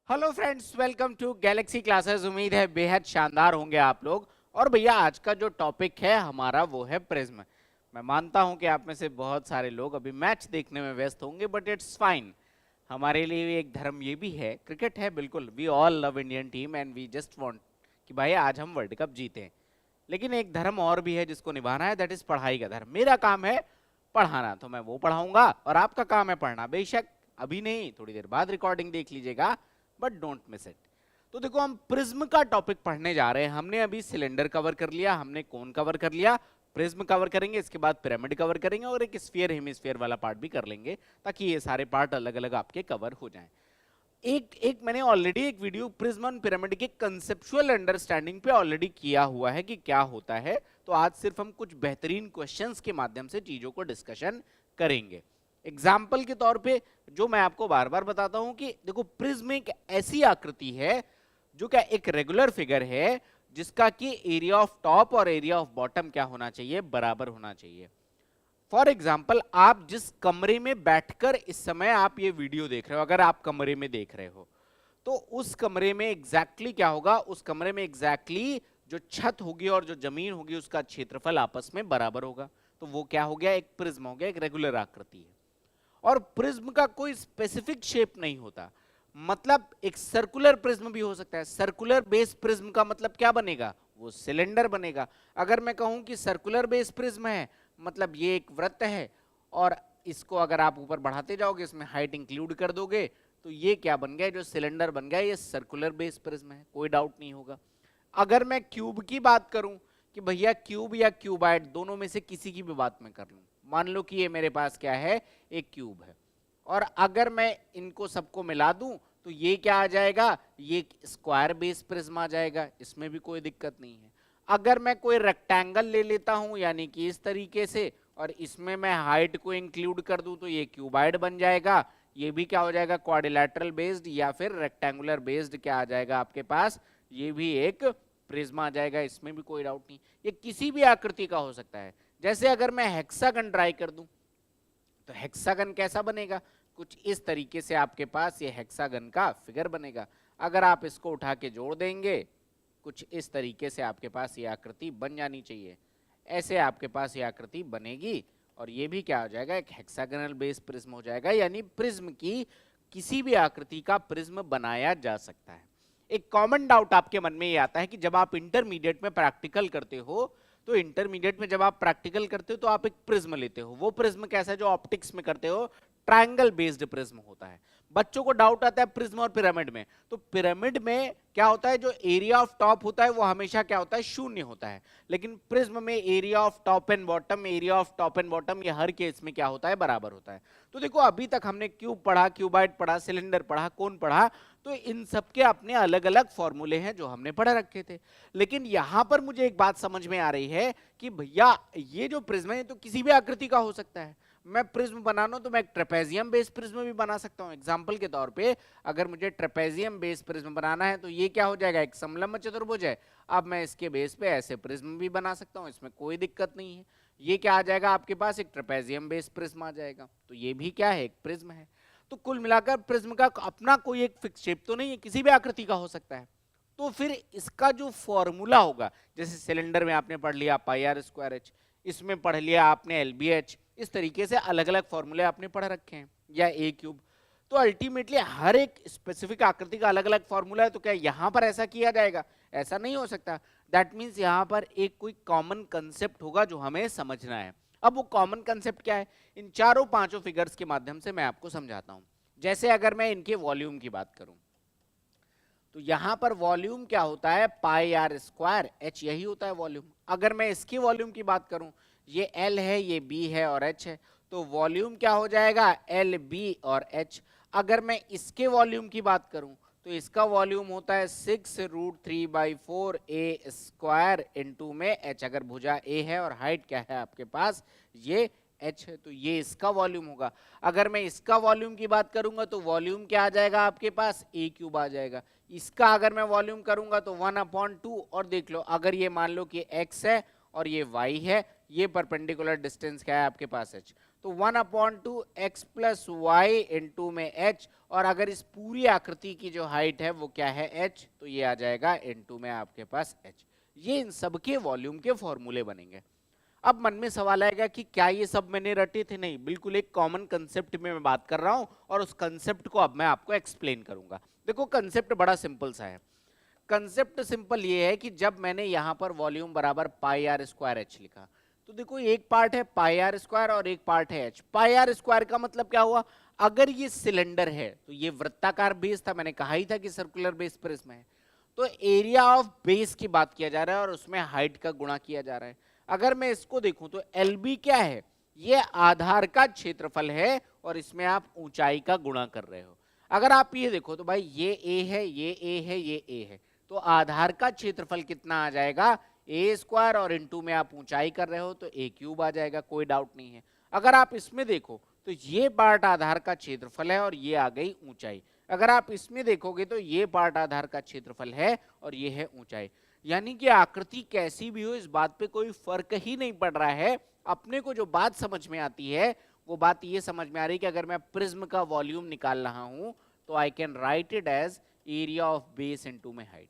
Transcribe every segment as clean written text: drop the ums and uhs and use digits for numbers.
Hello friends, welcome to Galaxy Classes. उम्मीद है बेहद शानदार होंगे आप लोग। और भैया आज का जो टॉपिक है हमारा वो है प्रिज्म। मैं मानता हूं कि आप में से बहुत सारे लोग अभी मैच देखने में व्यस्त होंगे, बट इट्स फाइन। हमारे लिए भी एक धर्म ये भी है, क्रिकेट है बिल्कुल। We all love Indian team and we just want कि भाई आज हम वर्ल्ड कप जीतें। लेकिन एक धर्म और भी है जिसको निभाना है, दैट इज पढ़ाई का धर्म। मेरा काम है पढ़ाना, तो मैं वो पढ़ाऊंगा और आपका काम है पढ़ना। बेशक अभी नहीं, थोड़ी देर बाद रिकॉर्डिंग देख लीजिएगा, बट डोंट मिस इट। तो देखो, हम प्रिज्म का टॉपिक पढ़ने जा रहे हैं। हमने अभी सिलेंडर कवर कर लिया, हमने कोन कवर कर लिया, प्रिज्म कवर करेंगे, इसके बाद पिरामिड कवर करेंगे और एक स्फीयर हेमिस्फीयर वाला पार्ट भी कर लेंगे, ताकि ये सारे पार्ट अलग अलग आपके कवर हो जाएं। एक एक मैंने ऑलरेडी एक वीडियो प्रिज्म और पिरामिड के कंसेप्चुअल अंडरस्टैंडिंग पे ऑलरेडी किया हुआ है कि क्या होता है। तो आज सिर्फ हम कुछ बेहतरीन क्वेश्चंस के माध्यम से चीजों को डिस्कशन करेंगे। एग्जाम्पल के तौर पे जो मैं आपको बार बार बताता हूं कि देखो, प्रिज्म एक ऐसी आकृति है जो क्या एक रेगुलर फिगर है, जिसका कि एरिया ऑफ टॉप और एरिया ऑफ बॉटम क्या होना चाहिए, बराबर होना चाहिए। फॉर एग्जाम्पल, आप जिस कमरे में बैठकर इस समय आप ये वीडियो देख रहे हो, अगर आप कमरे में देख रहे हो तो उस कमरे में एग्जैक्टली क्या होगा, उस कमरे में एग्जैक्टली जो छत होगी और जो जमीन होगी उसका क्षेत्रफल आपस में बराबर होगा। तो वो क्या हो गया, एक प्रिज्म हो गया, एक रेगुलर आकृति है। और प्रिज्म का कोई स्पेसिफिक शेप नहीं होता, मतलब एक सर्कुलर प्रिज्म भी हो सकता है। सर्कुलर बेस प्रिज्म का मतलब क्या बनेगा, वो सिलेंडर बनेगा। अगर मैं कहूं कि सर्कुलर बेस प्रिज्म है, मतलब ये एक वृत्त है और इसको अगर आप ऊपर बढ़ाते जाओगे, इसमें हाइट इंक्लूड कर दोगे, तो ये क्या बन गया, जो सिलेंडर बन गया, ये सर्कुलर बेस प्रिज्म है, कोई डाउट नहीं होगा। अगर मैं क्यूब की बात करूं कि भैया क्यूब या क्यूबाइड, दोनों में से किसी की भी बात मैं कर लूं, मान लो कि ये मेरे पास क्या है, एक क्यूब है, और अगर मैं इनको सबको मिला दूं तो ये क्या आ जाएगा, ये स्क्वायर बेस प्रिज्म आ जाएगा, इसमें भी कोई दिक्कत नहीं है। अगर मैं कोई रेक्टेंगल ले लेता हूं, यानी कि इस तरीके से, और इसमें मैं हाइट को इंक्लूड कर दूं, तो ये क्यूबाइड बन जाएगा। ये भी क्या हो जाएगा, क्वाड्रिलेटरल बेस्ड या फिर रेक्टेंगुलर बेस्ड क्या आ जाएगा आपके पास, ये भी एक प्रिज्म आ जाएगा, इसमें भी कोई डाउट नहीं। ये किसी भी आकृति का हो सकता है। जैसे अगर मैं हेक्सागन ट्राई कर दूं, तो हेक्सागन कैसा बनेगा, कुछ इस तरीके से आपके पास ये हेक्सागन का फिगर बनेगा। अगर आप इसको उठा के जोड़ देंगे, कुछ इस तरीके से आपके पास ये आकृति बन जानी चाहिए। ऐसे आपके पास ये आकृति बनेगी और ये भी क्या हो जाएगा, एक हेक्सागनल बेस प्रिज्म हो जाएगा। यानी प्रिज्म की किसी भी आकृति का प्रिज्म बनाया जा सकता है। एक कॉमन डाउट आपके मन में ये आता है कि जब आप इंटरमीडिएट में प्रैक्टिकल करते हो, तो इंटरमीडिएट में जब आप प्रैक्टिकल करते हो तो आप एक प्रिज्म लेते हो। वो प्रिज्म कैसा है, जो ऑप्टिक्स में करते हो, ट्रायंगल बेस्ड प्रिज्म होता है। बच्चों को डाउट आता है प्रिज्म और पिरामिड में। तो पिरामिड में क्या होता है, जो एरिया ऑफ टॉप होता है वो हमेशा क्या होता है, शून्य होता है। लेकिन प्रिज्म में area of top and bottom, area of top and bottom, ये हर केस में क्या होता है, बराबर होता है। तो देखो, अभी तक हमने क्यूब पढ़ा, क्यूबाइड पढ़ा, सिलेंडर पढ़ा, कोन पढ़ा, तो इन सबके अपने अलग अलग फॉर्मूले हैं जो हमने पढ़ रखे थे। लेकिन यहां पर मुझे एक बात समझ में आ रही है कि भैया ये जो प्रिज्म है तो किसी भी आकृति का हो सकता है। मैं प्रिज्म बनाना तो मैं एक ट्रेपेजियम बेस प्रिज्म भी बना सकता हूं। एग्जांपल के तौर पे अगर मुझे ट्रेपेजियम बेस प्रिज्म बनाना है तो ये क्या हो जाएगा, एक समलंब चतुर्भुज है। अब मैं इसके बेस पे ऐसे प्रिज्म भी बना सकता हूं, इसमें कोई दिक्कत नहीं है। ये क्या आ जाएगा आपके पास, एक ट्रेपेजियम बेस प्रिज्म आ जाएगा। तो ये भी क्या है, एक प्रिज्म है। तो कुल मिलाकर प्रिज्म का अपना कोई एक फिक्स शेप तो नहीं है, किसी भी आकृति का हो सकता है। तो फिर इसका जो फॉर्मूला होगा, जैसे सिलेंडर में आपने पढ़ लिया पाई आर स्क्वायर एच, इसमें पढ़ लिया आपने एल बी एच, इस तरीके से अलग अलग फॉर्मूले आपने पढ़ रखे हैं, या ए क्यूब। तो अल्टीमेटली हर एक स्पेसिफिक आकृति का अलग अलग फॉर्मूला है। तो क्या यहां पर ऐसा किया जाएगा, ऐसा नहीं हो सकता। दैट मीन्स यहां पर एक कोई कॉमन कंसेप्ट होगा जो हमें समझना है। अब वो कॉमन कंसेप्ट क्या है, इन चारों पांचों फिगर्स के माध्यम से मैं आपको समझाता हूं। जैसे अगर मैं इनके वॉल्यूम की बात करूं, तो यहां पर वॉल्यूम क्या होता है, पाई आर स्क्वायर एच, यही होता है वॉल्यूम। अगर मैं इसकी वॉल्यूम की बात करूं, ये एल है, ये बी है और एच है, तो वॉल्यूम क्या हो जाएगा, एल बी और एच। अगर मैं इसके वॉल्यूम की बात करूं तो इसका वॉल्यूम होता है 6√3/4 ए स्क्वायर इंटू में एच। अगर भुजा ए है और हाइट क्या है आपके पास, ये एच है, तो ये इसका वॉल्यूम होगा। अगर मैं इसका वॉल्यूम की बात करूंगा तो वॉल्यूम क्या आ जाएगा आपके पास, ए क्यूब आ जाएगा। इसका अगर मैं वॉल्यूम करूंगा तो 1/2। और देख लो, अगर ये मान लो कि x है और ये y है, ये परपेंडिकुलर डिस्टेंस क्या है आपके पास h, तो 1/2 x प्लस वाई इंटू में h, और अगर इस पूरी आकृति की जो हाइट है वो क्या है h, तो ये आ जाएगा इंटू में आपके पास h। ये इन सब के वॉल्यूम के फॉर्मूले बनेंगे। अब मन में सवाल आएगा कि क्या ये सब मैंने रटे थे? नहीं, बिल्कुल एक कॉमन कंसेप्ट में मैं बात कर रहा हूं और उस कंसेप्ट को अब मैं आपको एक्सप्लेन करूंगा। देखो कंसेप्ट बड़ा सिंपल सा है। कंसेप्ट सिंपल ये है कि जब मैंने यहां पर वॉल्यूम बराबर पाई आर स्क्वायर एच लिखा, तो देखो एक पार्ट है पाई आर स्क्वायर और एक पार्ट है एच। पाई आर स्क्वायर का मतलब क्या हुआ? अगर ये सिलेंडर है तो ये वृत्ताकार बेस था, मैंने कहा ही था कि सर्कुलर बेस प्रिज्म है, तो एरिया ऑफ बेस की बात किया जा रहा है और उसमें हाइट का गुणा किया जा रहा है। अगर मैं इसको देखूं तो एल बी क्या है? ये आधार का क्षेत्रफल है और इसमें आप ऊंचाई का गुणा कर रहे हो। अगर आप ये देखो तो भाई ये ए है, ये ए है, ये ए है, तो आधार का क्षेत्रफल कितना आ जाएगा? ए स्क्वायर, और इंटू में आप ऊंचाई कर रहे हो तो ए क्यूब आ जाएगा, कोई डाउट नहीं है। अगर आप इसमें देखो तो ये पार्ट आधार का क्षेत्रफल है और ये आ गई ऊंचाई। अगर आप इसमें देखोगे तो ये पार्ट आधार का क्षेत्रफल है और ये है ऊंचाई। यानी कि आकृति कैसी भी हो इस बात पे कोई फर्क ही नहीं पड़ रहा है। अपने को जो बात समझ में आती है वो बात ये समझ में आ रही है कि अगर मैं प्रिज्म का वॉल्यूम निकाल रहा हूं तो I can write it as area of base into में height.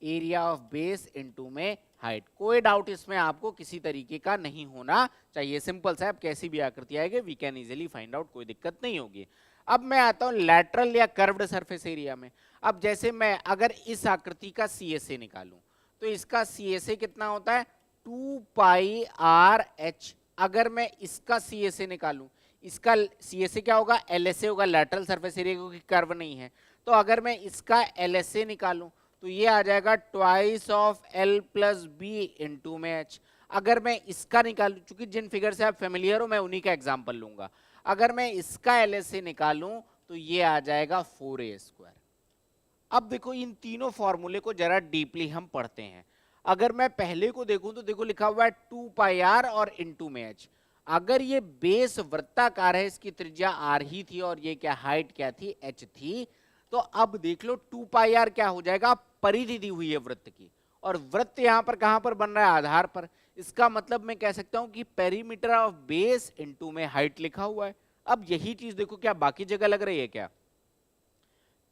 Area of base into में हाइट, कोई डाउट इसमें आपको किसी तरीके का नहीं होना चाहिए। सिंपल सा, अब कैसी भी आकृति आएगी we can easily find out, कोई दिक्कत नहीं होगी। अब मैं आता हूं लैटरल या कर्व्ड सरफेस एरिया में। अब जैसे मैं अगर इस आकृति का CSA निकालूं तो इसका CSA कितना होता है? 2 पाई आर एच। अगर मैं इसका CSA निकालूं, इसका CSA क्या होगा? LSA होगा, लैटरल सरफेस एरिया, क्योंकि कर्व नहीं है। तो अगर मैं इसका LSA निकालूं तो ये आ जाएगा twice of L plus B into में H। अगर मैं इसका निकालूं, चूंकि जिन फिगर से आप फेमिलियर हो मैं उन्हीं का एग्जांपल लूंगा, अगर मैं इसका LSA निकालूं तो ये आ जाएगा 4a स्क्वायर। अब देखो इन तीनों फॉर्मूले को जरा डीपली हम पढ़ते हैं। अगर मैं पहले को देखूं तो देखो लिखा हुआ है 2 पाई आर और इंटू में H। अगर ये बेस वृत्ताकार है, इसकी त्रिज्या r ही थी और ये क्या हाइट क्या थी? h थी, तो अब देख लो 2 पाई आर क्या हो जाएगा? परिधि दी हुई है वृत्त की, और वृत्त यहां पर कहां पर बन रहा है? आधार पर। इसका मतलब मैं कह सकता हूं कि पेरीमीटर ऑफ बेस इनटू में हाइट लिखा हुआ है। अब यही चीज देखो क्या बाकी जगह लग रही है क्या?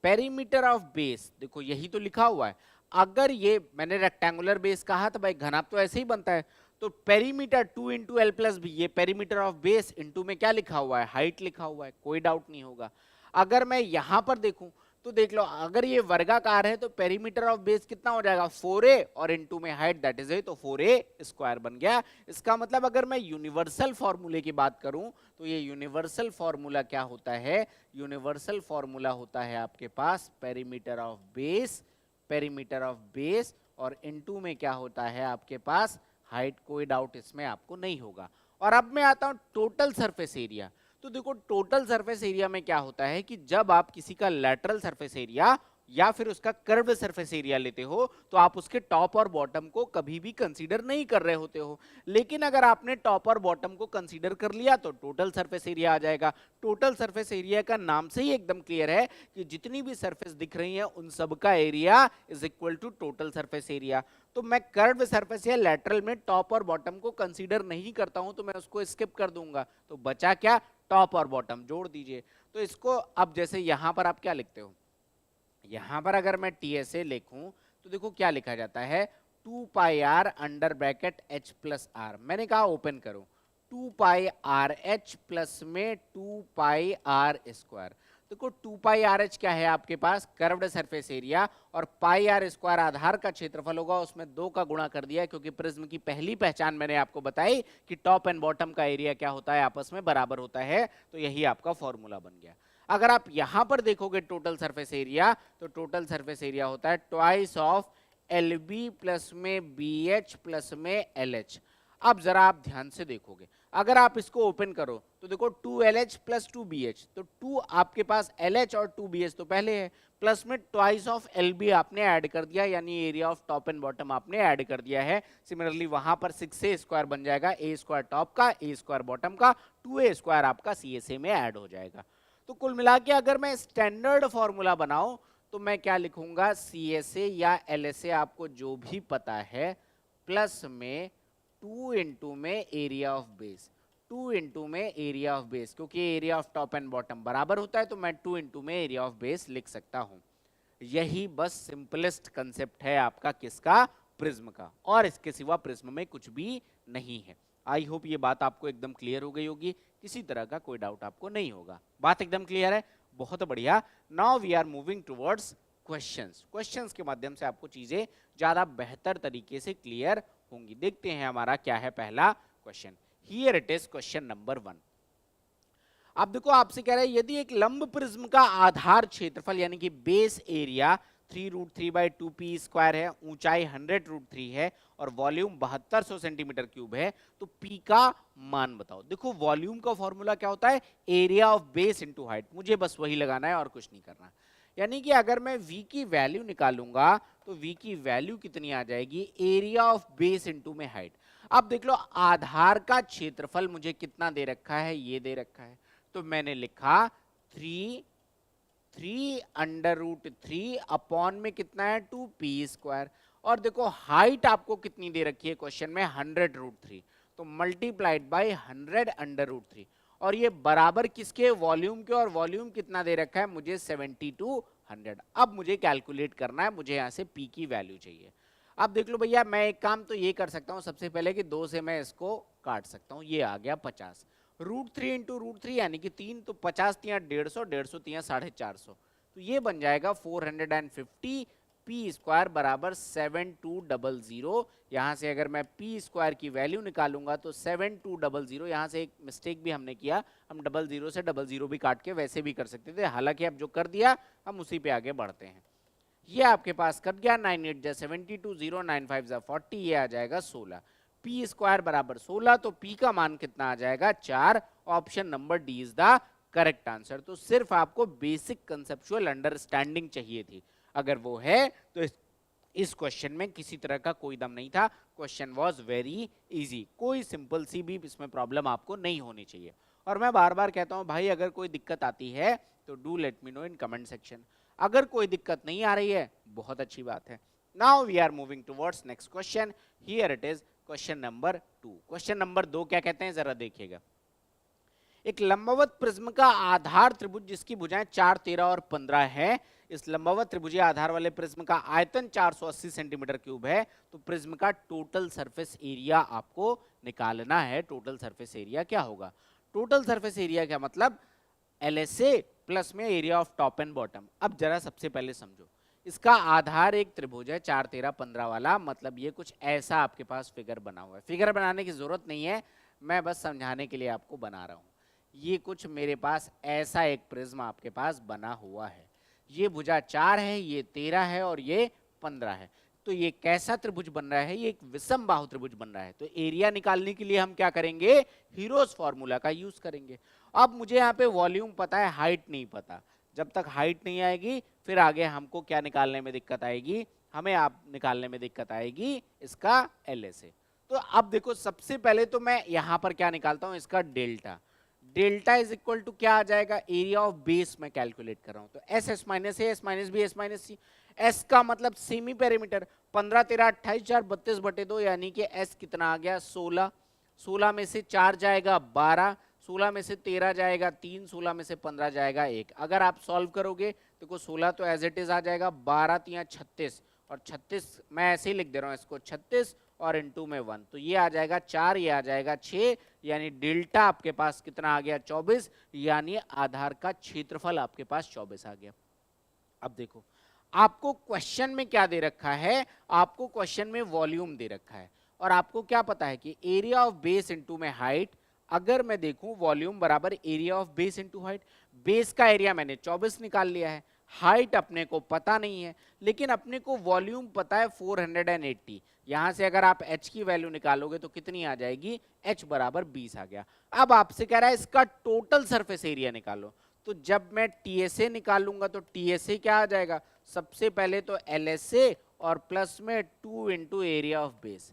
पेरीमीटर ऑफ बेस देखो यही तो लिखा हुआ है। अगर ये मैंने रेक्टेंगुलर बेस कहा था भाई, घनाभ तो ऐसे ही बनता है, तो perimeter 2 into L plus B, ये पेरीमीटर ऑफ बेस इंटू में क्या लिखा हुआ है? हाइट लिखा हुआ है, कोई डाउट नहीं होगा। अगर मैं यहां पर देखूं तो देख लो, अगर ये वर्गाकार है तो पेरीमीटर ऑफ बेस कितना हो जाएगा? 4a, और इनटू में हाइट दैट इज तो 4a स्क्वायर बन गया। इसका मतलब अगर मैं यूनिवर्सल फॉर्मूले की बात करूं तो ये यूनिवर्सल फॉर्मूला क्या होता है? यूनिवर्सल फॉर्मूला होता है आपके पास perimeter of base, perimeter of base, और इनटू में क्या होता है आपके पास? हाइट। कोई डाउट इसमें आपको नहीं होगा। और अब मैं आता हूं टोटल सरफेस एरिया। तो देखो टोटल सरफेस एरिया में क्या होता है कि जब आप किसी का लैटरल सरफेस एरिया या फिर उसका कर्व्ड सरफेस एरिया लेते हो तो आप उसके टॉप और बॉटम को कभी भी कंसीडर नहीं कर रहे होते हो। लेकिन अगर आपने टॉप और बॉटम को कंसीडर कर लिया तो टोटल सरफेस एरिया आ जाएगा। टोटल सरफेस एरिया का नाम से ही एकदम क्लियर है कि जितनी भी सरफेस दिख रही है उन सब का area is equal to total surface area. तो मैं कर्व्ड सरफेस या लैटरल में टॉप और बॉटम को कंसीडर नहीं करता हूं तो मैं उसको स्किप कर दूंगा, तो बचा क्या? टॉप और बॉटम जोड़ दीजिए। तो इसको अब जैसे यहां पर आप क्या लिखते हो? यहां पर अगर मैं TSA लिखूं तो देखो क्या लिखा जाता है? 2 pi r under bracket H plus r. मैंने कहा ओपन करो, 2 पाई आर H प्लस में 2 पाई आर स्क्वायर। देखो 2 पाई आर एच क्या है आपके पास? कर्व्ड सरफेस एरिया, और पाई आर स्क्वायर आधार का क्षेत्रफल होगा, उसमें 2 का गुणा कर दिया क्योंकि प्रिज्म की पहली पहचान मैंने आपको बताई कि टॉप एंड बॉटम का एरिया क्या होता है? आपस में बराबर होता है। तो यही आपका फॉर्मूला बन गया। अगर आप यहां पर देखोगे टोटल सरफेस एरिया, तो टोटल सरफेस एरिया होता है twice of L B plus में बी एच प्लस में एल एच। अब जरा आप ध्यान से देखोगे, अगर आप इसको ओपन करो तो देखो 2LH प्लस 2BH, तो 2 आपके पास LH और 2BH तो पहले है, प्लस में ट्वाइस ऑफ LB आपने ऐड कर दिया, यानी area of top and bottom आपने ऐड कर दिया है। सिमिलरली वहां पर 6a स्क्वायर बन जाएगा, a स्क्वायर टॉप का, a स्क्वायर बॉटम का, 2a स्क्वायर आपका CSA में ऐड हो जाएगा। तो कुल मिला के अगर मैं स्टैंडर्ड फॉर्मूला बनाऊं तो मैं क्या लिखूंगा? CSA या LSA आपको जो भी पता है, प्लस में 2 इंटू में एरिया ऑफ बेस। 2 इंटू में एरिया ऑफ बेस, क्योंकि area of top and bottom बराबर होता है तो मैं 2 इंटू में एरिया ऑफ बेस लिख सकता हूं। यही बस सिंपलेस्ट कंसेप्ट है आपका किसका, प्रिज्म का, और इसके सिवा प्रिज्म में कुछ भी नहीं है। आई होप ये बात आपको एकदम क्लियर हो गई होगी, किसी तरह का कोई डाउट आपको नहीं होगा। बात एकदम क्लियर है, बहुत बढ़िया। Now we are moving towards questions. Questions के माध्यम से आपको चीजें ज्यादा बेहतर तरीके से क्लियर होंगी। देखते हैं हमारा क्या है पहला question. Here it is question number 1। अब देखो आपसे कह रहा है यदि एक लंब प्रिज्म का आधार क्षेत्रफल यानी कि बेस एरिया 3√3/2 पी स्क्वायर है, ऊंचाई 100√3 है और वॉल्यूम 7200 सेंटीमीटर क्यूब है, तो पी का मान बताओ। देखो वॉल्यूम का फॉर्मूला क्या होता है, area of base into height, मुझे बस वही लगाना है और कुछ नहीं करना। यानी कि अगर मैं v की वैल्यू निकालूंगा तो v की वैल्यू कितनी आ जाएगी, एरिया ऑफ बेस इनटू में हाइट। अब देख लो आधार का क्षेत्रफल मुझे कितना दे रखा है, ये दे रखा है, तो मैंने लिखा 3 अपॉन में कितना है 2 पी स्क्वायर। और देखो हाइट आपको कितनी दे रखी है क्वेश्चन में 100√3, तो मल्टीप्लाइड बाय 100√3। और ये बराबर किसके, वॉल्यूम के, और वॉल्यूम कितना दे रखा है मुझे 7200। अब मुझे कैलकुलेट करना है, मुझे यहाँ से पी की वैल्यू चाहिए। अब देख लो भैया मैं एक काम तो ये कर सकता हूँ सबसे पहले कि 2 से मैं इसको काट सकता हूँ, ये आ गया 50। √3 इंटू √3 यानी कि 3, तो 50 तिया 150, 150 तिया 450, तो ये बन जाएगा 450 पी स्क्वायर बराबर 7200। यहाँ से अगर मैं पी स्क्वायर की वैल्यू निकालूंगा तो 7200, यहाँ से एक मिस्टेक भी हमने किया, हम 00 से 00 भी काट के वैसे भी कर सकते थे, हालांकि अब जो कर दिया हम उसी पे आगे बढ़ते हैं। ये आपके पास कट गया, 9 8 72, 0 9 5 40, ये आ जाएगा 16। पी स्क्वायर बराबर 16, तो पी का मान कितना आ जाएगा 4। Option number D is the correct answer. तो सिर्फ आपको बेसिक कंसेप्चुअल अंडरस्टैंडिंग चाहिए थी, अगर वो है तो इस क्वेश्चन में किसी तरह का कोई दम नहीं था। क्वेश्चन वाज वेरी इजी, कोई सिंपल सी भी इसमें प्रॉब्लम आपको नहीं होनी चाहिए। और मैं बार बार कहता हूं भाई अगर कोई दिक्कत आती है तो do let me know in comment section. अगर कोई दिक्कत नहीं आ रही है बहुत अच्छी बात है। Now we are moving towards next question. Here it is question number 2। Question number 2 क्या कहते हैं जरा देखिएगा। एक लंबवत प्रिज्म का आधार त्रिभुज जिसकी भुजाएं 4, 13 और 15 है, इस लंबवत त्रिभुजीय आधार वाले प्रिज्म का आयतन 480 सेंटीमीटर क्यूब है, तो प्रिज्म का टोटल सरफेस एरिया आपको निकालना है। टोटल सरफेस एरिया क्या होगा, टोटल सरफेस एरिया क्या मतलब LSA प्लस में area of top and bottom. अब जरा सबसे पहले समझो, इसका आधार एक त्रिभुज है 4, 13, 15 वाला, मतलब ये कुछ ऐसा आपके पास फिगर बना हुआ है। फिगर बनाने की जरूरत नहीं है, मैं बस समझाने के लिए आपको बना रहा हूं। ये कुछ मेरे पास ऐसा एक प्रिज्म आपके पास बना हुआ है, ये भुजा 4 है, ये 13 है और ये 15 है। तो ये कैसा त्रिभुज बन रहा है, ये एक विषम बाहु त्रिभुज बन रहा है। तो एरिया निकालने के लिए हम क्या करेंगे, हीरोज फॉर्मूला का यूज करेंगे। अब मुझे यहाँ पे वॉल्यूम पता है, हाइट नहीं पता। जब तक हाइट नहीं आएगी फिर आगे हमको क्या निकालने में दिक्कत आएगी, हमें आप निकालने में दिक्कत आएगी इसका LSA। तो अब देखो सबसे पहले तो मैं यहाँ पर क्या निकालता हूँ, इसका delta. Delta is equal to क्या आ जाएगा, एरिया ऑफ बेस में कैलकुलेट कर रहा हूं, तो S S minus A S minus B S minus C. S का मतलब सेमी पेरीमीटर, 15, 13, 28, 4, 32/2, यानी कि एस कितना आ गया 16। 16 में से 4 जाएगा 12, 16 में से 13 जाएगा 3, 16 में से 15 जाएगा 1। अगर आप सॉल्व करोगे देखो 16 तो एज इट इज आ जाएगा, 12 तिया 36 और 36 मैं ऐसे ही लिख दे रहा हूँ इसको 36 और इनटू में 1, तो ये आ जाएगा 4, ये आ जाएगा 6, यानी डेल्टा आपके पास कितना आ गया 24, यानी आधार का क्षेत्रफल आपके पास 24 आ गया। अब देखो आपको क्वेश्चन में क्या दे रखा है, आपको क्वेश्चन में वॉल्यूम दे रखा है और आपको क्या पता है कि एरिया ऑफ बेस इनटू में हाइट। अगर मैं देखूं वॉल्यूम बराबर area of base into height, base का एरिया मैंने 24 निकाल लिया है, हाइट अपने को पता नहीं है, लेकिन अपने को वॉल्यूम पता है 480। यहां से अगर आप h की वैल्यू निकालोगे तो कितनी आ जाएगी, h बराबर 20 आ गया। अब आपसे कह रहा है इसका टोटल सरफेस एरिया निकालो, तो जब मैं TSA निकालूंगा तो TSA क्या आ जाएगा, सबसे पहले तो LSA और प्लस में 2 into area of base,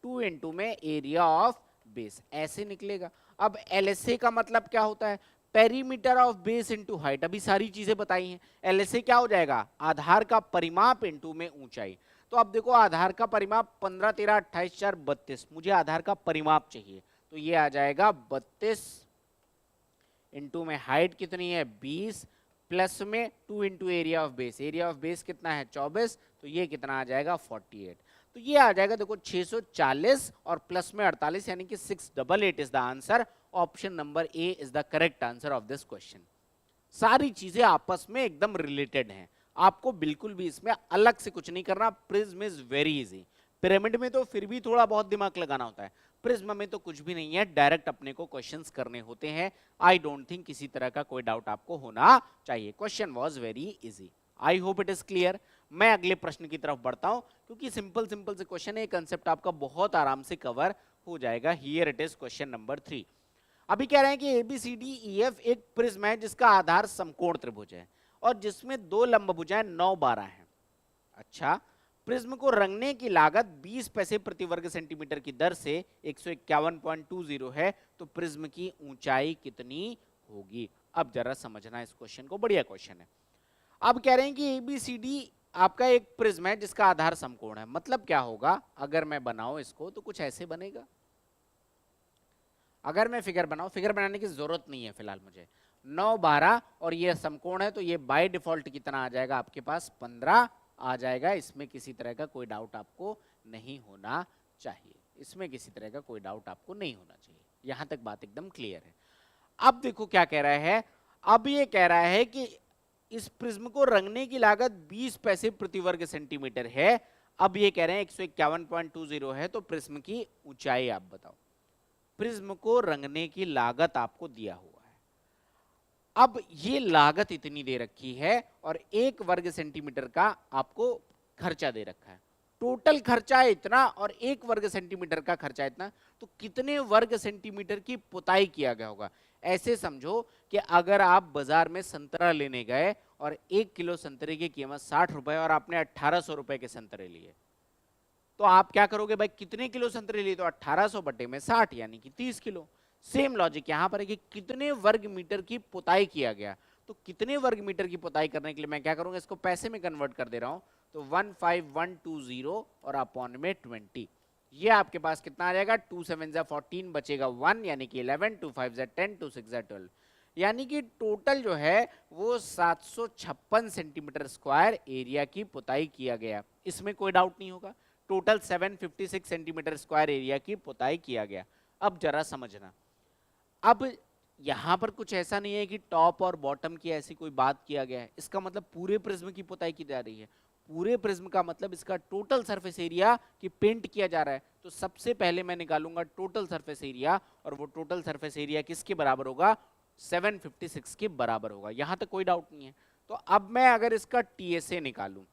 2 into में एरिया ऑफ बेस, ऐसे निकलेगा। अब LSA का मतलब क्या होता है, perimeter of base into height. अभी सारी चीजें बताई हैं। LSA क्या हो जाएगा, आधार का परिमाप इनटू में ऊंचाई। तो अब देखो आधार का परिमाप 15, 13, 28, 4, 32, मुझे आधार का परिमाप चाहिए, तो ये आ जाएगा 32 इंटू में हाइट कितनी है 20 प्लस में 2 into area of base, area of base कितना है 24, तो ये कितना आ जाएगा 48। तो ये आ जाएगा देखो 640 और प्लस में 48 यानी कि 688 is the answer. Option number A is the correct answer of this question. सारी चीजें आपस में एकदम रिलेटेड हैं, आपको बिल्कुल भी इसमें अलग से कुछ नहीं करना। Prism is very easy. Pyramid में तो फिर भी थोड़ा बहुत दिमाग लगाना होता है, प्रिज्म में तो कुछ भी नहीं है, डायरेक्ट अपने को क्वेश्चंस करने होते हैं। आई डोंट थिंक किसी तरह का कोई डाउट आपको होना चाहिए। Question was very easy. I hope it is clear. मैं अगले प्रश्न की तरफ बढ़ता हूं क्योंकि सिंपल सिंपल से क्वेश्चन है, कंसेप्ट आपका बहुत आराम से कवर हो जाएगा। Here it is question number 3। अभी कह रहे हैं कि ABCDEF एक प्रिज्म है जिसका आधार समकोण त्रिभुज है और जिसमें दो लंब भुजाएं 9, 12 हैं। अच्छा, प्रिज्म को रंगने की लागत 20 पैसे प्रति वर्ग सेंटीमीटर की दर से 151.20 है, तो प्रिज्म की ऊंचाई कितनी होगी? अब जरा समझना इस क्वेश्चन को, बढ़िया क्वेश्चन है। अब कह रहे हैं कि ABCD आपका एक प्रिज्म है जिसका आधार समकोण है। मतलब क्या होगा, अगर मैं बनाऊं इसको तो कुछ ऐसे बनेगा। अगर मैं फिगर बनाऊं, फिगर बनाने की जरूरत नहीं है फिलहाल मुझे, 9, 12 और ये समकोण है, तो ये बाय डिफॉल्ट कितना आ जाएगा आपके पास 15 आ जाएगा। इसमें किसी तरह का कोई डाउट आपको नहीं होना चाहिए, इसमें किसी तरह का कोई डाउट आपको नहीं होना चाहिए। यहां तक बात एकदम क्लियर है। अब देखो क्या कह रहा है, अब ये कह रहा है कि इस प्रिज्म को रंगने की लागत 20 पैसे प्रति वर्ग सेंटीमीटर है। अब ये कह रहे हैं 151.20 है, तो प्रिज्म की ऊंचाई आप बताओ। प्रिज्म को रंगने की लागत आपको दिया हुआ है। अब ये लागत इतनी दे रखी है और 1 वर्ग सेंटीमीटर का आपको खर्चा दे रखा है। टोटल खर्चा है इतना और 1 वर्ग सेंटीमीटर का खर्चा इतना, तो कितने वर्ग सेंटीमीटर की पुताई किया गया होगा? ऐसे समझो कि अगर आप बाजार में संतरा लेने गए और 1 किलो संतरे की कीमत 60 रुपए और आपने 1800 रुपए के संतरे लिए, तो आप क्या करोगे भाई, कितने किलो संतरे लिए? तो 1800 बटे में 60 यानी कि 30 किलो। सेम लॉजिक यहां पर है कि कितने वर्ग मीटर की पुताई किया गया, तो कितने वर्ग मीटर की पुताई करने के लिए मैं क्या करूंगा, इसको पैसे में कन्वर्ट कर दे रहा हूं, तो 15120 और अपॉन में 20। ये आपके पास कितना आ जाएगा, 2 7 14 बचेगा 1 यानी कि 11, 2 5 10, 2 6 12, यानी कि टोटल जो है वो 756 सेंटीमीटर स्क्वायर एरिया की पुताई किया गया। इसमें कोई डाउट नहीं होगा, टोटल 756 सेंटीमीटर स्क्वायर एरिया की पुताई किया गया। अब जरा समझना, अब यहां पर कुछ ऐसा नहीं है कि टॉप और बॉटम की ऐसी कोई बात किया गया है। इसका मतलब पूरे प्रिज्म की पुताई की जा रही है। पूरे प्रिज्म का मतलब इसका टोटल सरफेस एरिया की पेंट किया जा रहा है। तो सबसे पहले मैं निकालूंगा टोटल सरफेस एरिया, और वो टोटल सरफेस एरिया किसके बराबर होगा, 756 के बराबर होगा। यहां तक कोई डाउट नहीं है। तो अब मैं अगर इसका TSA निकालूं,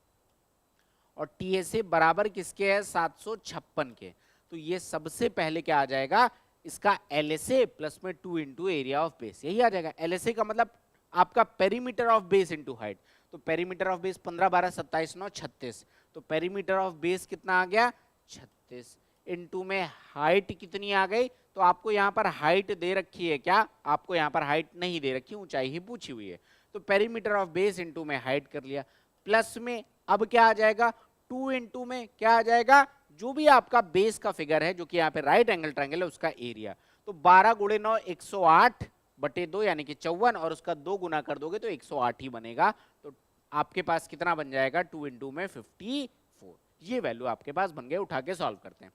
और TSA बराबर किसके है, 756 के, तो ये सबसे पहले क्या आ जाएगा, इसका LSA प्लस में 2 इंटू एरिया ऑफ बेस, यही आ जाएगा। LSA का मतलब आपका perimeter of base into height. तो पेरीमीटर ऑफ बेस 15, 12, 27, 9, 36, तो पेरीमीटर ऑफ बेस कितना आ गया 36, इंटू में हाइट कितनी आ गई। तो आपको यहाँ पर हाइट दे रखी है क्या, आपको यहाँ पर हाइट नहीं दे रखी, ऊंचाई ही पूछी हुई है। तो पेरीमीटर ऑफ बेस इंटू में हाइट कर लिया, प्लस में अब क्या आ जाएगा, 2 इंटू में क्या आ जाएगा, जो भी आपका बेस का फिगर है, जो कि यहाँ पे राइट एंगल ट्रायंगल है, उसका एरिया। तो 12 गुणे 9 108 बटे 2 यानी कि 54, और उसका 2 गुना कर दोगे तो 108 ही बनेगा। तो आपके पास कितना बन जाएगा, 2 इंटू में 54, ये वैल्यू आपके पास बन गए। उठा के सॉल्व करते हैं।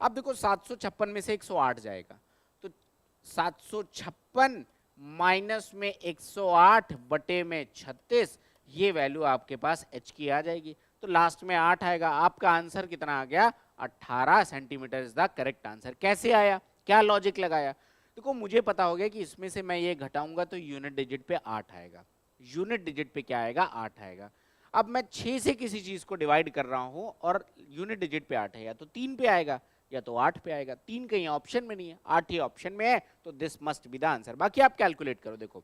अब देखो 756 में से 108 जाएगा, तो 756 माइनस में 108 बटे में 36, ये वैल्यू आपके पास h की आ जाएगी। तो लास्ट में 8 आएगा। आपका आंसर कितना आ गया, 18 centimetre is the correct answer. कैसे आया, क्या लॉजिक लगाया? देखो मुझे पता हो गया कि इसमें से मैं ये घटाऊंगा तो यूनिट डिजिट पे 8 आएगा, यूनिट डिजिट पे क्या आएगा, 8 आएगा। अब मैं 6 से किसी चीज को डिवाइड कर रहा हूं और यूनिट डिजिट पे 8 है, या तो 3 पे आएगा या तो 8 पे आएगा। 3 कहीं ऑप्शन में नहीं है, 8 ही ऑप्शन में है, तो this must be the answer. बाकी आप कैलकुलेट करो। देखो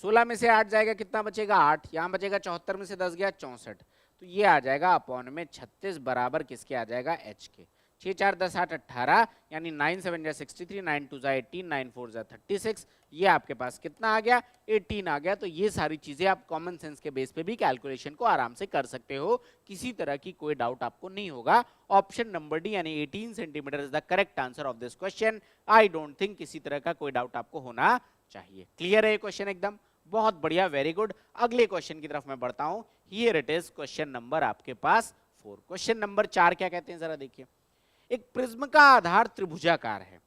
16 में से 8 जाएगा, कितना बचेगा 8, यहां बचेगा 74 में से 10 गया 64, तो ये आ जाएगा अपॉन में 36 बराबर किसके आ जाएगा, h के। 6 4 10 8 18 यानी 9 7 जा 63, 9 2 जा 18, 9 4 जा 36, ये आपके पास कितना आ गया 18 आ गया। तो ये सारी चीजें आप कॉमन सेंस के बेस पे भी कैलकुलेशन को आराम से कर सकते हो, किसी तरह की कोई डाउट आपको नहीं होगा। ऑप्शन नंबर डी यानी 18 centimetre is the correct answer of this question. I don't think किसी तरह का कोई डाउट आपको होना चाहिए। क्लियर है ये क्वेश्चन एकदम? बहुत बढ़िया, वेरी गुड। अगले क्वेश्चन की तरफ मैं बढ़ता हूं। Here it is question number आपके पास 4। क्वेश्चन नंबर 4 क्या कहते हैं जरा देखिए। एक प्रिज्म का आधार त्रिभुजाकार है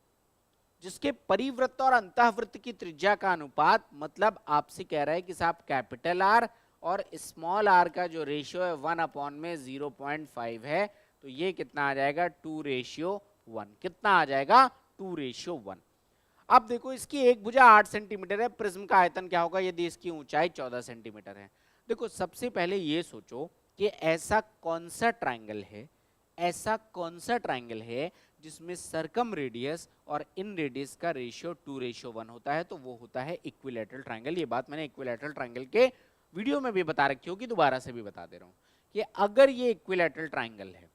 जिसके परिवृत्त और अंतःवृत्त की त्रिज्या का अनुपात, मतलब आपसे कह रहा है कि साहब कैपिटल आर और स्मॉल आर का जो रेशियो है 1/0.5 है, तो ये कितना आ जाएगा 2:1। कितना आ जाएगा 2:1। अब देखो इसकी एक भुजा 8 सेंटीमीटर है, प्रिज्म का आयतन क्या होगा यदि इसकी ऊंचाई 14 सेंटीमीटर है। देखो सबसे पहले ये सोचो कि ऐसा कौन सा ट्राइंगल है, ऐसा कौन सा ट्राइंगल है जिसमें सरकम रेडियस और इन रेडियस का रेशियो 2:1 होता है, तो वो होता है इक्विलैटरल ट्राइंगल। ये बात मैंने इक्विलैटरल ट्राइंगल के वीडियो में भी बता रखी होगी, दोबारा से भी बता दे रहा हूं कि अगर ये इक्विलैटरल ट्राइंगल है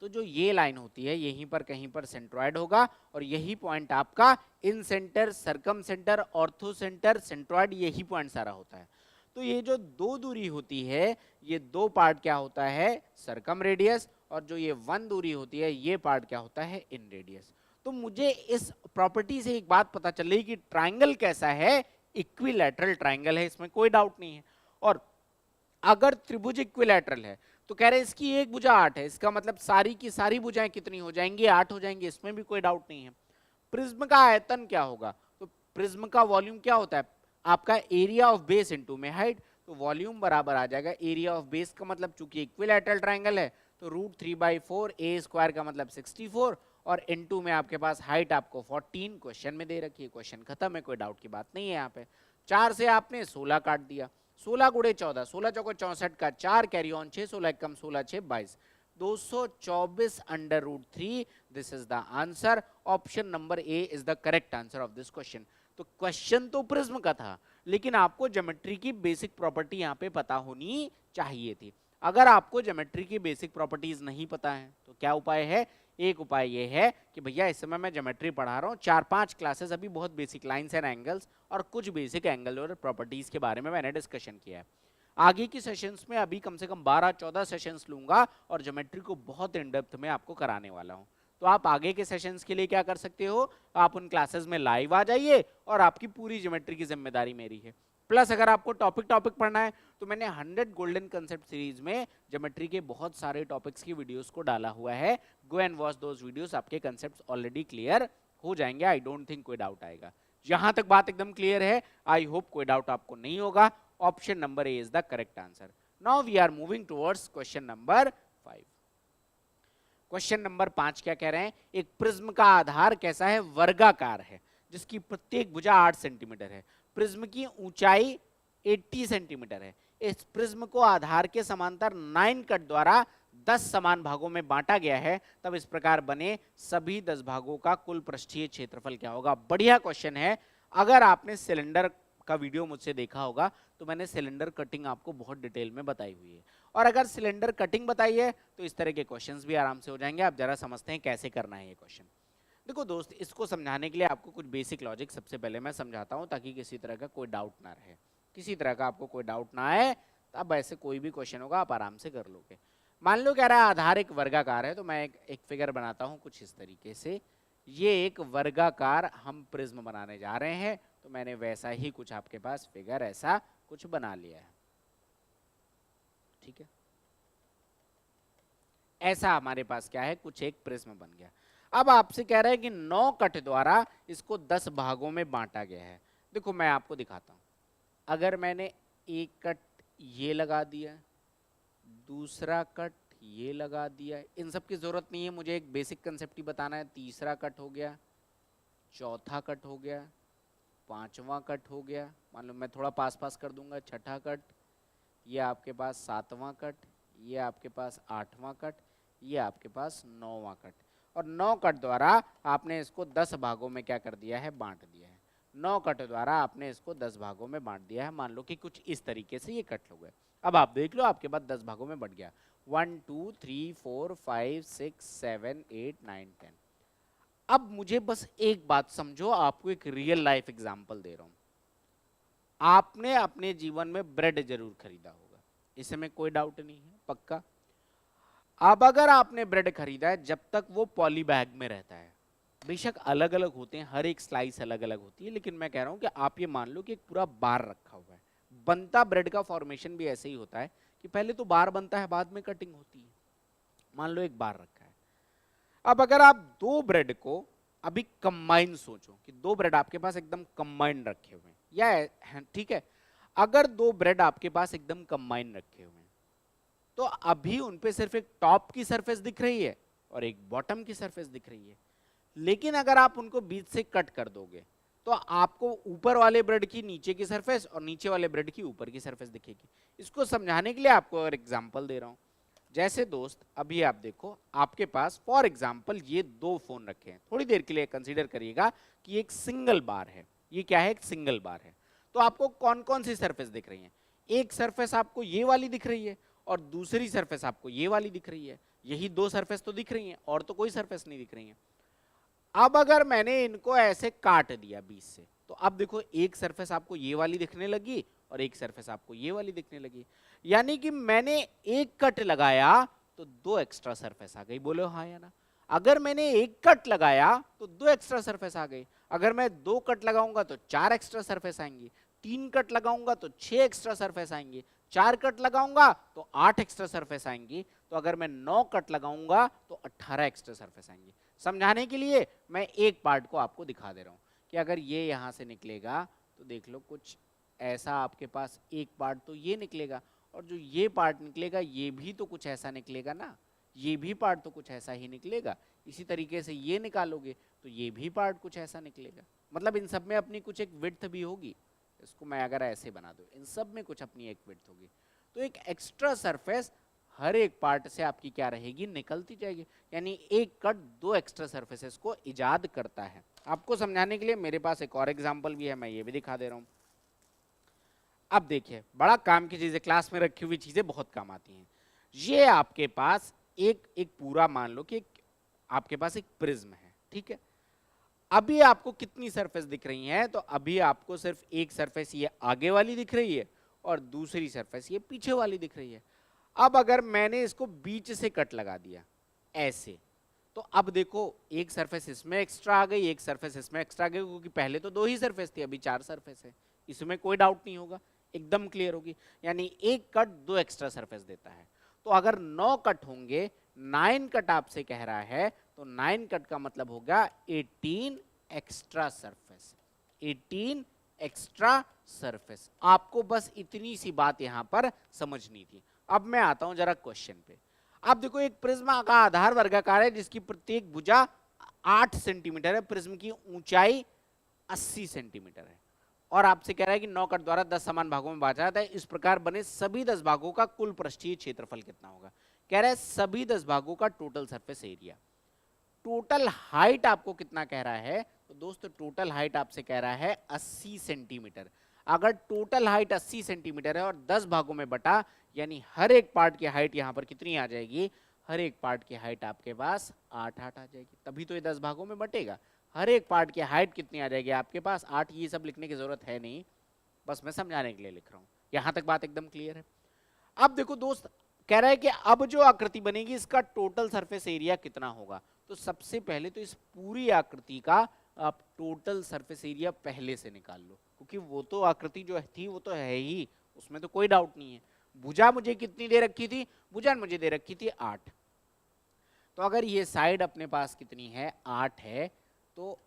तो जो ये लाइन होती है यहीं पर कहीं पर सेंट्रॉइड होगा और यही पॉइंट आपका incentre, circumcentre, orthocentre, centroid, यही पॉइंट सारा होता है। तो ये जो दो दूरी होती है, ये दो पार्ट क्या होता है सरकम रेडियस, और जो ये 1 दूरी होती है ये पार्ट क्या होता है इन रेडियस। तो मुझे इस प्रॉपर्टी से एक बात पता चल रही कि ट्राइंगल कैसा है, इक्विलैटरल ट्राइंगल है, इसमें कोई डाउट नहीं है। और अगर त्रिभुज इक्विलैटरल है तो कह रहे हैं इसकी एक भुजा 8 है, इसका मतलब सारी की सारी भुजाएं कितनी हो जाएंगी 8 हो जाएंगी, इसमें भी कोई डाउट नहीं है। प्रिज्म का आयतन क्या होगा, तो प्रिज्म का वॉल्यूम क्या होता है आपका एरिया ऑफ बेस इनटू में हाइट, तो वॉल्यूम बराबर आ जाएगा एरिया ऑफ बेस का मतलब चूंकि इक्विलैटरल ट्राइंगल है तो √3/4 a स्क्वायर का मतलब 64 और इनटू में आपके पास हाइट आपको 14 क्वेश्चन में दे रखी है। क्वेश्चन खत्म है, कोई डाउट की बात नहीं है यहाँ पे। 4 से आपने 16 काट दिया, 16 गुणे 14, 16 चौको 64 का 4 carry on 6, 16 come 16 6 22, 224/√3। This is the answer. Option number A is the correct answer of this question. तो क्वेश्चन तो प्रिज्म का था, लेकिन आपको ज्योमेट्री की बेसिक प्रॉपर्टी यहाँ पे पता होनी चाहिए थी। अगर आपको ज्योमेट्री की बेसिक प्रॉपर्टीज नहीं पता है तो क्या उपाय है, एक उपाय ये है कि भैया इस समय मैं ज्योमेट्री पढ़ा रहा हूँ, 4-5 क्लासेस अभी बहुत बेसिक लाइंस एंड एंगल्स और कुछ बेसिक एंगल और प्रॉपर्टीज के बारे में मैंने डिस्कशन किया है। आगे की सेशंस में अभी कम से कम 12-14 सेशंस लूंगा और ज्योमेट्री को बहुत इन डेप्थ में आपको कराने वाला हूँ। तो आप आगे के सेशंस के लिए क्या कर सकते हो, आप उन क्लासेस में लाइव आ जाइए और आपकी पूरी ज्योमेट्री की जिम्मेदारी मेरी है। प्लस अगर आपको टॉपिक पढ़ना है तो मैंने 100 गोल्डन कंसेप्ट सीरीज में ज्योमेट्री के बहुत सारे टॉपिक्स की वीडियोस को डाला हुआ है। Go and watch those videos, आपके कंसेप्ट्स ऑलरेडी क्लियर हो जाएंगे। आई डोंट थिंक कोई डाउट आएगा। यहां तक बात एकदम क्लियर है, आई होप कोई डाउट आपको नहीं होगा। Option number A is the correct answer. Now we are moving towards question number 5। Question number 5 क्या कह रहे हैं, एक प्रिज्म का आधार कैसा है, वर्गाकार है, जिसकी प्रत्येक भुजा 8 सेंटीमीटर है, प्रिज्म की ऊंचाई 80 सेंटीमीटर है। इस प्रिज्म को आधार के समांतर 9 कट द्वारा 10 समान भागों में बांटा गया है, तब इस प्रकार बने सभी 10 भागों का कुल पृष्ठीय क्षेत्रफल क्या होगा। बढ़िया क्वेश्चन है। अगर आपने सिलेंडर का वीडियो मुझसे देखा होगा तो मैंने सिलेंडर कटिंग आपको बहुत डिटेल में बताई हुई है, और अगर सिलेंडर कटिंग बताई है तो इस तरह के क्वेश्चंस भी आराम से हो जाएंगे। आप जरा समझते हैं कैसे करना है ये क्वेश्चन। देखो दोस्त, इसको समझाने के लिए आपको कुछ बेसिक लॉजिक सबसे पहले मैं समझाता हूं ताकि किसी तरह का कोई डाउट ना रहे, किसी तरह का आपको कोई डाउट ना आए। अब ऐसे कोई भी क्वेश्चन होगा आप आराम से कर लोगे। मान लो कह रहा है आधार एक वर्गाकार है, तो मैं एक फिगर बनाता हूं कुछ इस तरीके से। ये एक वर्गाकार हम प्रिज्म बनाने जा रहे हैं, तो मैंने वैसा ही कुछ आपके पास फिगर ऐसा कुछ बना लिया है। ठीक है, ऐसा हमारे पास क्या है, कुछ एक प्रिज्म बन गया। अब आपसे कह रहा है कि 9 कट द्वारा इसको 10 भागों में बांटा गया है। देखो मैं आपको दिखाता हूं, अगर मैंने एक कट ये लगा दिया, दूसरा कट ये लगा दिया, इन सब की जरूरत नहीं है, मुझे एक बेसिक कंसेप्ट ही बताना है। तीसरा कट हो गया, चौथा कट हो गया, पांचवा कट हो गया, मान लो मैं थोड़ा पास पास कर दूंगा, छठा कट, ये आपके पास 7वां कट, ये आपके पास 8वां कट, ये आपके पास 9वां कट। और 9 कट द्वारा आपने इसको 10 भागों में क्या कर दिया है, बांट दिया है। 9 कट द्वारा आपने इसको 10 भागों में बांट दिया है। मान लो कि कुछ इस तरीके से ये कट हो गए। अब आप देख लो आपके पास 10 भागों में बट गया। 1 2 3 4 5 6 7 8 9 10। अब मुझे बस एक बात समझो, आपको एक रियल लाइफ एग्जांपल दे रहा हूं। आपने अपने जीवन में ब्रेड जरूर खरीदा होगा, इसमें कोई डाउट नहीं है, पक्का। अब अगर आपने ब्रेड खरीदा है, जब तक वो पॉली बैग में रहता है, बेशक अलग अलग होते हैं, हर एक स्लाइस अलग अलग होती है, लेकिन मैं कह रहा हूं कि आप ये मान लो कि एक पूरा बार रखा हुआ है। बनता ब्रेड का फॉर्मेशन भी ऐसे ही होता है कि पहले तो बार बनता है, बाद में कटिंग होती है। मान लो एक बार रखा है। अब अगर आप दो ब्रेड को अभी कंबाइन सोचो कि दो ब्रेड आपके पास एकदम कंबाइन रखे हुए हैं, या ठीक है, अगर दो ब्रेड आपके पास एकदम कंबाइन रखे हुए हैं, तो अभी उनपे सिर्फ एक टॉप की सरफेस दिख रही है और एक बॉटम की सरफेस दिख रही है। लेकिन अगर आप उनको बीच से कट कर दोगे, तो आपको ऊपर वाले ब्रेड की नीचे की सरफेस और नीचे वाले ब्रेड की ऊपर की सरफेस दिखेगी। इसको समझाने के लिए आपको और एग्जांपल दे रहा हूं। जैसे दोस्त, अभी आप देखो, आपके पास फॉर एग्जांपल ये दो फोन रखे हैं, थोड़ी देर के लिए कंसीडर करिएगा कि एक सिंगल बार है। ये क्या है? एक सिंगल बार है। तो आपको कौन कौन सी सरफेस दिख रही है? एक सरफेस आपको ये वाली दिख रही है और दूसरी सरफेस आपको ये वाली दिख रही है। यही दो सरफेस तो दिख रही हैं, और तो कोई सरफेस नहीं दिख रही है। अब अगर मैंने इनको ऐसे काट दिया बीच से, तो अब देखो एक सरफेस आपको ये वाली दिखने लगी और एक सरफेस आपको ये वाली दिखने लगी। यानी कि मैंने एक कट लगाया तो दो एक्स्ट्रा सरफेस आ गई। बोलो हाँ या ना? अगर मैंने एक कट लगाया तो दो एक्स्ट्रा सरफेस आ गई। अगर मैं दो कट लगाऊंगा तो चार एक्स्ट्रा सरफेस आएंगी। तीन कट लगाऊंगा तो छह एक्स्ट्रा सरफेस आएंगी। चार कट लगाऊंगा तो आठ एक्स्ट्रा सरफेस आएंगी। तो अगर मैं 9 कट लगाऊंगा तो 18 एक्स्ट्रा सरफेस आएंगी। समझाने के लिए मैं एक पार्ट को आपको दिखा दे रहा हूं कि अगर ये यहां से निकलेगा तो देख लो कुछ ऐसा आपके पास एक पार्ट तो ये निकलेगा, और जो ये पार्ट निकलेगा ये भी तो कुछ ऐसा निकलेगा ना, ये भी पार्ट तो कुछ ऐसा ही निकलेगा। इसी तरीके से ये निकालोगे तो ये भी पार्ट कुछ ऐसा निकलेगा। मतलब इन सब में अपनी कुछ एक विड्थ भी होगी। इसको मैं अगर ऐसे बना दूं, इन सब में कुछ अपनी एक विड्थ होगी। तो एक एक्स्ट्रा सरफेस हर एक पार्ट से आपकी क्या रहेगी? निकलती जाएगी। यानी एक कट दो एक्स्ट्रा सरफेसेस को इजाद करता है। आपको समझाने के लिए मेरे पास एक और एग्जांपल भी है, मैं ये भी दिखा दे रहा हूं। अब देखिए, बड़ा काम की चीजें, क्लास में रखी हुई चीजें बहुत काम आती हैं। ये आपके पास एक पूरा मान लो कि आपके पास एक प्रिज्म है, ठीक है। अभी आपको कितनी सरफेस दिख रही हैं? तो अभी आपको सिर्फ एक सरफेस ये आगे वाली दिख रही है और दूसरी सरफेस ये पीछे वाली दिख रही है। अब अगर मैंने इसको बीच से कट लगा दिया ऐसे, तो अब देखो एक सरफेस इसमें एक्स्ट्रा आ गई, एक सरफेस इसमें एक्स्ट्रा आ गई, क्योंकि पहले तो दो ही सरफेस थी, अभी चार सरफेस है। इसमें कोई डाउट नहीं होगा, एकदम क्लियर होगी। यानी एक कट दो एक्स्ट्रा सरफेस देता है। तो अगर 9 कट होंगे, 9 कट आपसे कह रहा है, तो 9 कट का मतलब होगा 18 एक्स्ट्रा सरफेस। 18 extra surface. आपको बस इतनी सी बात यहां पर समझनी थी। अब मैं आता हूं जरा क्वेश्चन पे। आप देखो, एक प्रिज्म का आधार वर्गाकार है जिसकी प्रत्येक भुजा 8 सेंटीमीटर है, प्रिज्म की ऊंचाई 80 सेंटीमीटर है, और आपसे कह रहा है कि 9 कट द्वारा 10 समान भागों में बांटा जाता है। इस प्रकार बने सभी 10 भागों का कुल पृष्ठीय क्षेत्रफल कितना होगा? कह रहा है सभी 10 भागों का total surface area. Total height आपको कितना कह रहा है? तो दोस्तों टोटल हाइट आपसे कह रहा है 80 सेंटीमीटर। अगर टोटल हाइट 80 सेंटीमीटर है और 10 भागों में बटा, यानी हर एक पार्ट की हाइट यहां पर कितनी आ जाएगी? हर एक पार्ट की हाइट आपके पास 8 आ जाएगी, तभी तो ये 10 भागों में बटेगा। हर एक पार्ट की हाइट कितनी आ जाएगी आपके पास? 8। ये सब लिखने की जरूरत है नहीं, बस मैं समझाने के लिए लिख रहा हूं। यहां तक बात एकदम क्लियर है। अब देखो दोस्त, कह रहा है कि अब जो आकृति बनेगी इसका टोटल सरफेस एरिया कितना होगा? तो सबसे पहले तो इस पूरी आकृति का आप टोटल सरफेस एरिया पहले से निकाल लो, क्योंकि वो तो आकृति जो थी वो तो है ही, उसमें तो कोई डाउट नहीं है। भुजा मुझे कितनी दे रखी थी? भुजा मुझे दे रखी थी 8। तो अगर ये साइड अपने पास कितनी है? 8 है। तो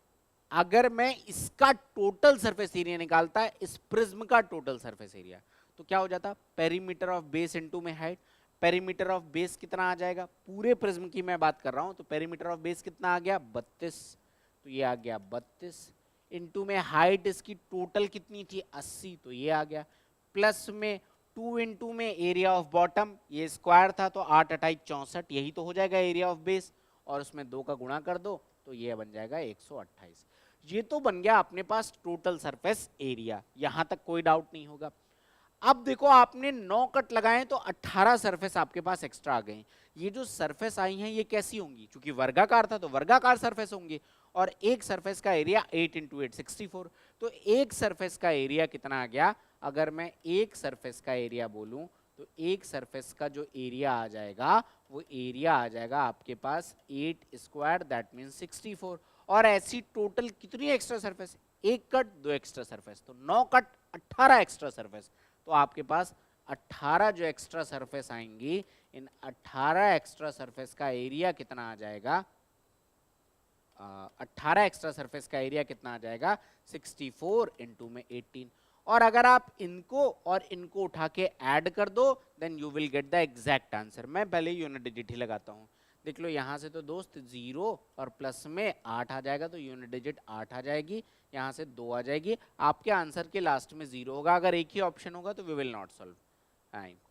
अगर मैं इसका टोटल सरफेस एरिया निकालता है, इस प्रिज्म का टोटल सरफेस एरिया, तो क्या हो जाता? पेरीमीटर ऑफ बेस इनटू में हाइट। पेरीमीटर ऑफ बेस कितना आ जाएगा? पूरे प्रिज्म की मैं बात कर रहा हूं, तो पेरीमीटर ऑफ बेस कितना आ गया? 32। तो ये आ गया 32 इनटू में हाइट इसकी टोटल कितनी थी? 80, तो ये आ गया। प्लस में 2 इनटू में एरिया ऑफ बॉटम, ये स्क्वायर था तो 8 28 64, यही तो हो जाएगा एरिया ऑफ बेस, और उसमें 2 का गुणा कर दो तो ये बन जाएगा 128। ये तो बन गया अपने पास टोटल सरफेस एरिया, यहां तक कोई डाउट नहीं होगा। अब देखो आपने 9 कट लगाए तो 18 सरफेस आपके पास एक्स्ट्रा आ गए। ये जो सरफेस आई हैं ये कैसी होंगी, क्योंकि वर्गाकार था तो वर्गाकार सरफेस होंगी, और एक सरफेस का एरिया 8 इंटू 8 64। तो एक सरफेस का एरिया कितना आ गया, अगर मैं एक सरफेस का एरिया बोलूं तो एक सरफेस का जो एरिया आ जाएगा वो एरिया आ जाएगा आपके पास 8 स्क्वायर, दैट मीन्स 64। और ऐसी टोटल कितनी एक्स्ट्रा सरफेस, एक कट दो एक्स्ट्रा सरफेस, तो 9 कट 18 एक्स्ट्रा सरफेस। तो आपके पास 18 जो एक्स्ट्रा सरफेस आएंगी, इन 18 एक्स्ट्रा सरफेस का एरिया कितना आ जाएगा, 18 एक्स्ट्रा सरफेस का एरिया कितना आ जाएगा 64 इंटू में 18। और अगर आप इनको और इनको उठा के ऐड कर दो then you will get the exact answer. मैं पहले यूनिट डिजिट ही लगाता हूं, देख लो यहां से तो दोस्त 0 और प्लस में 8 आ जाएगा, तो यूनिट डिजिट 8 आ जाएगी, यहां से 2 आ जाएगी, आपके आंसर के लास्ट में 0 होगा। अगर एक ही ऑप्शन होगा तो वी विल नॉट सॉल्व,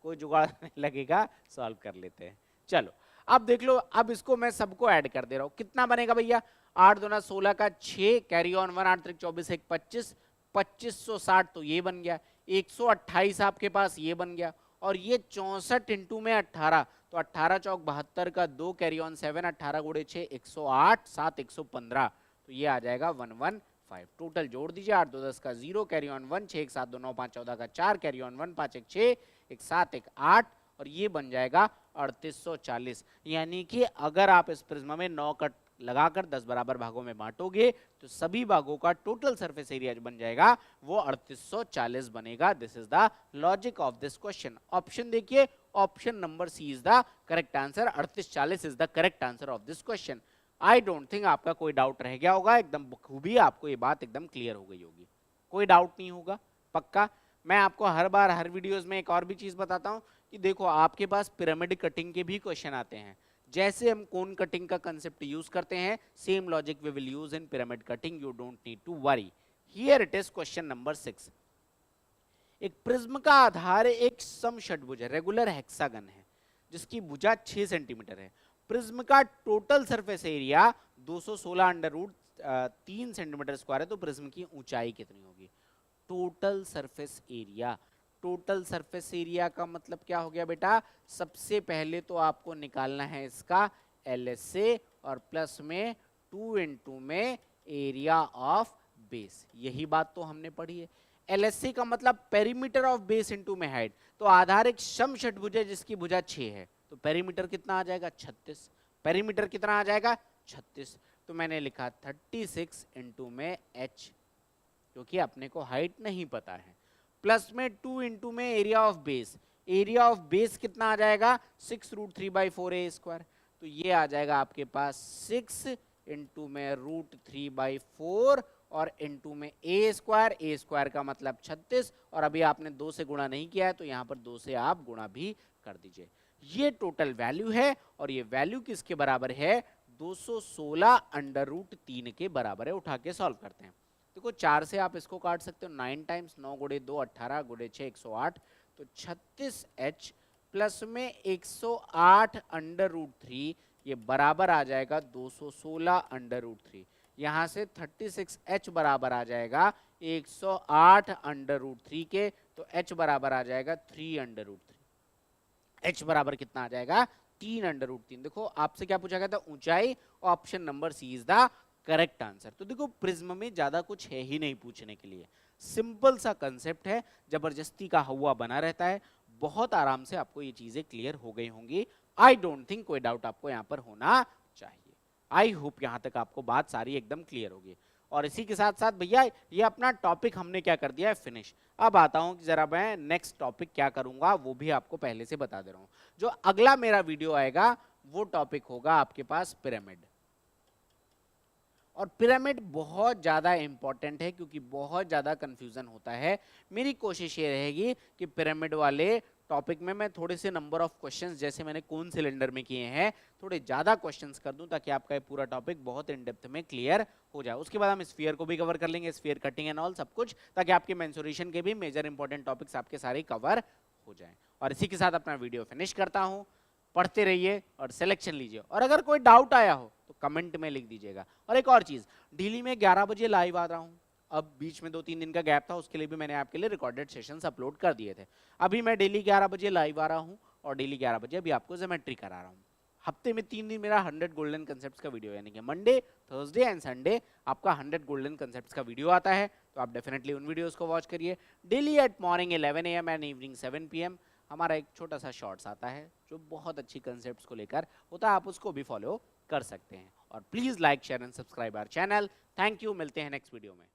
कोई जुगाड़ नहीं लगेगा, सॉल्व कर लेते हैं। चलो अब देख लो, अब इसको मैं सबको ऐड कर दे रहा हूं, कितना बनेगा भैया, 8 दूना 16 का 6, कैरी ऑन 1, 8 त्रिक 24, 1 25, 2560 तो ये बन गया, 128 आपके पास ये बन गया, और ये 64 इंटू में 18, तो 18 चौक 72 का 2, कैरी ऑन 7, 18 गुड़े 6 108, 7 115, तो ये आ जाएगा 115। टोटल जोड़ दीजिए, 8 2 10 का 0, कैरी ऑन 1, 6 1 7 2 9 5 14 का 4, कैरी ऑन 1 5 1 6 1 7 1 8, और ये बन जाएगा 3840। यानी कि अगर आप इस प्रिज्म में 9 कट लगाकर 10 बराबर भागों में बांटोगे तो सभी भागों का टोटल सरफेस एरिया बन जाएगा वो 3840 बनेगा। This is the logic of this question. Option देखिए, option number C is the correct answer, 3840 is the correct answer of this question. I don't think आपका कोई डाउट रह गया होगा, एकदम बखूबी आपको ये बात एकदम क्लियर हो गई होगी, कोई डाउट नहीं होगा पक्का। मैं आपको हर बार हर वीडियोस में एक और भी चीज बताता हूं कि देखो आपके पास पिरामिड कटिंग के भी क्वेश्चन आते हैं, जैसे हम कोन कटिंग का कंसेप्ट यूज करते हैं same logic we will use in pyramid cutting, you don't need to worry. Here it is question number 6। एक प्रिज्म का आधार एक समषटभुज है, रेगुलर हेक्सागन है, जिसकी भुजा 6 सेंटीमीटर है। प्रिज्म का total surface area 216 under root 3 centimetre square है, तो प्रिज्म की ऊंचाई कितनी होगी। Total surface area, total surface area का मतलब क्या हो गया बेटा, सबसे पहले तो आपको निकालना है इसका LSA और प्लस में 2 इंटू में एरिया ऑफ बेस, यही बात तो हमने पढ़ी है। LSA का मतलब पेरीमीटर ऑफ बेस इंटू में हाइट, तो आधार एक समषटभुज है जिसकी भुजा 6 है, तो पेरीमीटर कितना आ जाएगा 36, पेरीमीटर कितना आ जाएगा 36, तो मैंने लिखा 36 इंटू में h, क्योंकि अपने को हाइट नहीं पता है, प्लस में 2 इंटू में area of base, area of base कितना आ जाएगा 6√3/4 स्क्वायर, तो ये आ जाएगा आपके पास 6 इंटू में √3/4 और इंटू में ए स्क्वायर का मतलब 36, और अभी आपने 2 से गुणा नहीं किया है तो यहाँ पर 2 से आप गुणा भी कर दीजिए। ये टोटल वैल्यू है और ये वैल्यू किसके बराबर है 216 अंडर रूट 3 के बराबर है। उठा के सॉल्व करते हैं, देखो 4 से आप इसको काट सकते हो, 9 टाइम्स 9 गुड़े 2 18 गुड़े 6 108, तो 36h प्लस में 108 अंडर रूट 3, ये बराबर आ जाएगा 216 अंडर रूट 3। यहाँ से 36h बराबर आ जाएगा 108 अंडर रूट 3 के, तो h बराबर आ जाएगा 3 अंडर रूट 3। h बराबर कितना आ जाएगा 3 अंडर रूट 3। देखो आपसे क्या पूछा गया था ऊंचाई, option number C is the correct answer. तो देखो प्रिज्म में ज्यादा कुछ है ही नहीं पूछने के लिए, सिंपल सा कंसेप्ट है, जबरदस्ती का हवा बना रहता है, बहुत आराम से आपको ये चीजें क्लियर हो गई होंगी। आई डोंट थिंक कोई डाउट आपको यहाँ पर होना चाहिए। आई होप यहाँ तक आपको बात सारी एकदम क्लियर होगी। और इसी के साथ साथ भैया ये अपना टॉपिक हमने क्या कर दिया है फिनिश। अब आता हूँ कि जरा मैं नेक्स्ट टॉपिक क्या करूंगा वो भी आपको पहले से बता दे रहा हूँ। जो अगला मेरा वीडियो आएगा वो टॉपिक होगा आपके पास पिरामिड। और पिरामिड बहुत ज़्यादा इंपॉर्टेंट है क्योंकि बहुत ज़्यादा कंफ्यूजन होता है। मेरी कोशिश ये रहेगी कि पिरामिड वाले टॉपिक में मैं थोड़े से नंबर ऑफ क्वेश्चंस जैसे मैंने कौन सिलेंडर में किए हैं थोड़े ज़्यादा क्वेश्चंस कर दूं ताकि आपका ये पूरा टॉपिक बहुत इन डेप्थ में क्लियर हो जाए। उसके बाद हम स्फीयर को भी कवर कर लेंगे, स्फीयर कटिंग एंड ऑल सब कुछ, ताकि आपके मेंसुरेशन के भी मेजर इंपॉर्टेंट टॉपिक्स आपके सारे कवर हो जाएं। और इसी के साथ अपना वीडियो फिनिश करता हूँ। पढ़ते रहिए और सिलेक्शन लीजिए, और अगर कोई डाउट आया हो तो कमेंट में लिख दीजिएगा। और एक और चीज, डेली में 11 बजे लाइव आ रहा हूँ, अब बीच में 2-3 दिन का गैप था, उसके लिए भी मैंने आपके लिए रिकॉर्डेड सेशंस अपलोड कर दिए थे। अभी मैं डेली 11 बजे लाइव आ रहा हूँ और डेली 11 बजे अभी आपको ज्योमेट्री करा रहा हूँ। हफ्ते में 3 दिन मेरा 100 गोल्डन कंसेप्ट्स का वीडियो, यानी कि मंडे, थर्सडे एंड संडे आपका 100 गोल्डन कंसेप्ट्स का वीडियो आता है, तो आप डेफिनेटली उन वीडियोस को वॉच करिए। Daily eight morning 11 AM and evening 7 PM हमारा एक छोटा सा शॉर्ट्स आता है जो बहुत अच्छी कंसेप्ट्स को लेकर होता है, आप उसको भी फॉलो कर सकते हैं। और please like share and subscribe our channel. Thank you, मिलते हैं नेक्स्ट वीडियो में।